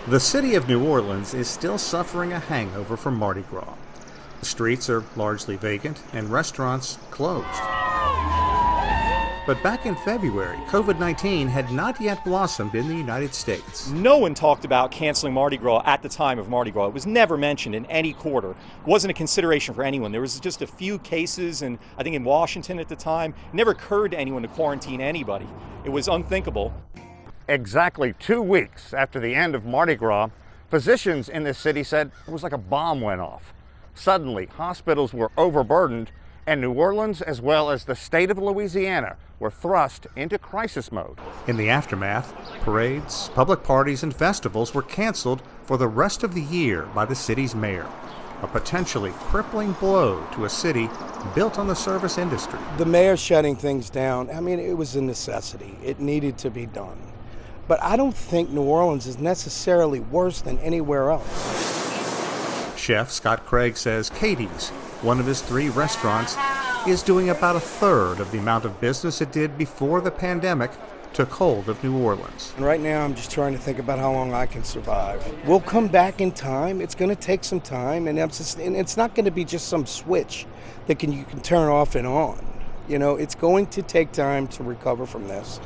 The city of New Orleans is still suffering a hangover from Mardi Gras. The streets are largely vacant and restaurants closed. But back in February, COVID-19 had not yet blossomed in the United States. No one talked about canceling Mardi Gras at the time of Mardi Gras. It was never mentioned in any quarter. It wasn't a consideration for anyone. There was just a few cases, and I think in Washington at the time. It never occurred to anyone to quarantine anybody. It was unthinkable. Exactly 2 weeks after the end of Mardi Gras, physicians in this city said it was like a bomb went off. Suddenly, hospitals were overburdened, and New Orleans, as well as the state of Louisiana, were thrust into crisis mode. In the aftermath, parades, public parties, and festivals were canceled for the rest of the year by the city's mayor, a potentially crippling blow to a city built on the service industry. The mayor shutting things down, I mean, it was a necessity. It needed to be done. But I don't think New Orleans is necessarily worse than anywhere else. Chef Scott Craig says Katie's, one of his 3 restaurants, is doing about a third of the amount of business it did before the pandemic took hold of New Orleans. And right now I'm just trying to think about how long I can survive. We'll come back in time. It's going to take some time, and it's not going to be just some switch that you can turn off and on. You know, it's going to take time to recover from this.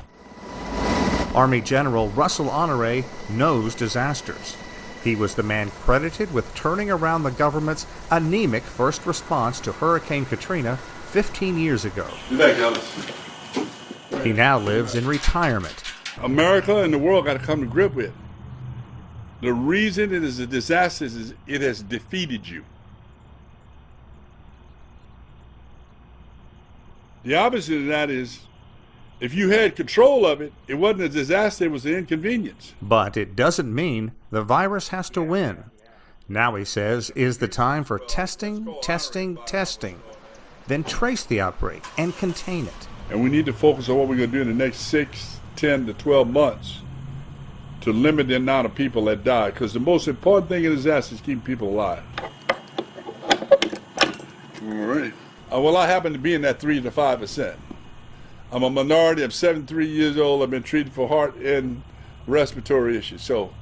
Army General Russell Honore knows disasters. He was the man credited with turning around the government's anemic first response to Hurricane Katrina 15 years ago. He now lives in retirement. America and the world got to come to grip with. The reason it is a disaster is it has defeated you. The opposite of that is, if you had control of it, it wasn't a disaster, it was an inconvenience. But it doesn't mean the virus has to win. Now, he says, is the time for testing, testing, testing. Then trace the outbreak and contain it. And we need to focus on what we're going to do in the next 6, 10 to 12 months to limit the amount of people that die. Because the most important thing in a disaster is keeping people alive. All right. Well, I happen to be in that 3 to 5%. I'm a minority. I'm 73 years old. I've been treated for heart and respiratory issues. So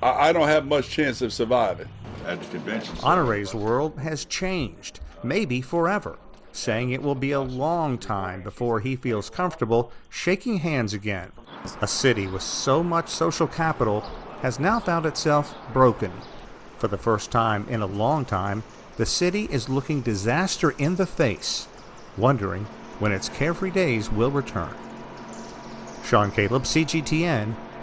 I don't have much chance of surviving at the convention. Honore's world has changed, maybe forever, saying it will be a long time before he feels comfortable shaking hands again. A city with so much social capital has now found itself broken. For the first time in a long time, the city is looking disaster in the face, wondering when its carefree days will return. Sean Caleb, CGTN,